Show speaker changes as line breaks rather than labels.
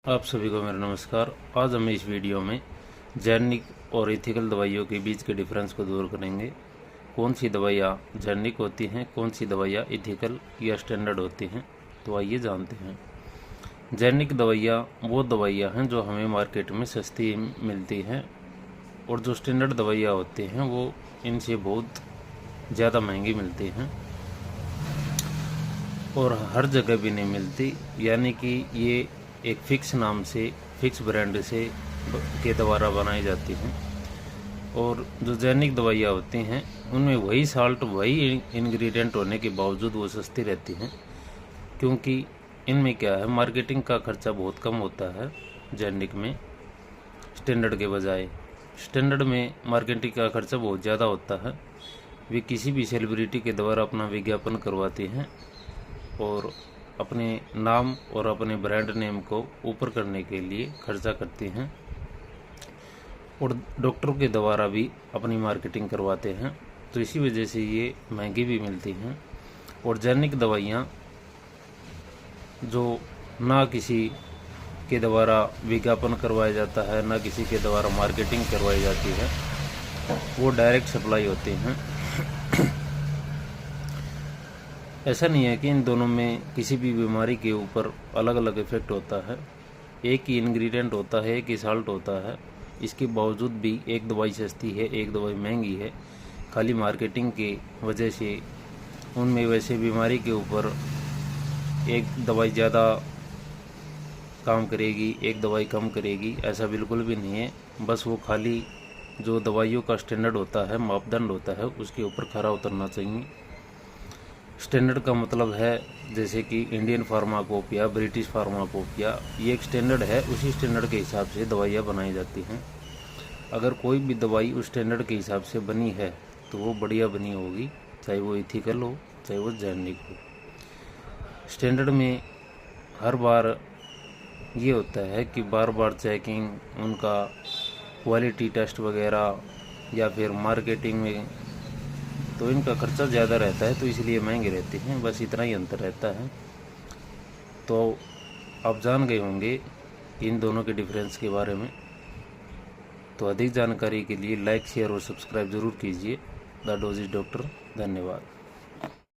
आप सभी को मेरा नमस्कार। आज हम इस वीडियो में जेनेरिक और एथिकल दवाइयों के बीच के डिफरेंस को दूर करेंगे। कौन सी दवाइयाँ जेनेरिक होती हैं, कौन सी दवाइयाँ एथिकल या स्टैंडर्ड होती हैं, तो आइए जानते हैं। जेनेरिक दवाइयाँ वो दवाइयाँ हैं जो हमें मार्केट में सस्ती मिलती हैं, और जो स्टैंडर्ड दवाइयाँ होती हैं वो इनसे बहुत ज़्यादा महंगी मिलती हैं और हर जगह भी नहीं मिलती। यानी कि ये एक फिक्स नाम से, फिक्स ब्रांड से के द्वारा बनाई जाती हैं। और जो जेनेरिक दवाइयाँ होती हैं उनमें वही साल्ट, वही इंग्रेडिएंट होने के बावजूद वो सस्ती रहती हैं, क्योंकि इनमें क्या है, मार्केटिंग का खर्चा बहुत कम होता है जेनेरिक में स्टैंडर्ड के बजाय। स्टैंडर्ड में मार्केटिंग का खर्चा बहुत ज़्यादा होता है। वे किसी भी सेलिब्रिटी के द्वारा अपना विज्ञापन करवाते हैं और अपने नाम और अपने ब्रांड नेम को ऊपर करने के लिए खर्चा करते हैं, और डॉक्टरों के द्वारा भी अपनी मार्केटिंग करवाते हैं। तो इसी वजह से ये महंगी भी मिलती हैं। और जेनेरिक दवाइयाँ जो ना किसी के द्वारा विज्ञापन करवाया जाता है, ना किसी के द्वारा मार्केटिंग करवाई जाती है, वो डायरेक्ट सप्लाई होती हैं। ऐसा नहीं है कि इन दोनों में किसी भी बीमारी के ऊपर अलग अलग इफेक्ट होता है। एक ही इंग्रेडिएंट होता है, एक ही साल्ट होता है। इसके बावजूद भी एक दवाई सस्ती है, एक दवाई महंगी है। खाली मार्केटिंग के वजह से उनमें वैसे बीमारी के ऊपर एक दवाई ज़्यादा काम करेगी, एक दवाई कम करेगी, ऐसा बिल्कुल भी नहीं है। बस वो खाली जो दवाइयों का स्टैंडर्ड होता है, मापदंड होता है, उसके ऊपर खरा उतरना चाहिए। स्टैंडर्ड का मतलब है जैसे कि इंडियन फार्माकोपिया, ब्रिटिश फार्माकोपिया, ये एक स्टैंडर्ड है। उसी स्टैंडर्ड के हिसाब से दवाइयाँ बनाई जाती हैं। अगर कोई भी दवाई उस स्टैंडर्ड के हिसाब से बनी है तो वो बढ़िया बनी होगी, चाहे वो एथिकल हो, चाहे वो जेनेरिक हो। स्टैंडर्ड में हर बार ये होता है कि बार बार चेकिंग, उनका क्वालिटी टेस्ट वगैरह, या फिर मार्केटिंग में, तो इनका खर्चा ज़्यादा रहता है, तो इसलिए महंगे रहते हैं। बस इतना ही अंतर रहता है। तो आप जान गए होंगे इन दोनों के डिफरेंस के बारे में। तो अधिक जानकारी के लिए लाइक, शेयर और सब्सक्राइब ज़रूर कीजिए। The doses doctor. धन्यवाद।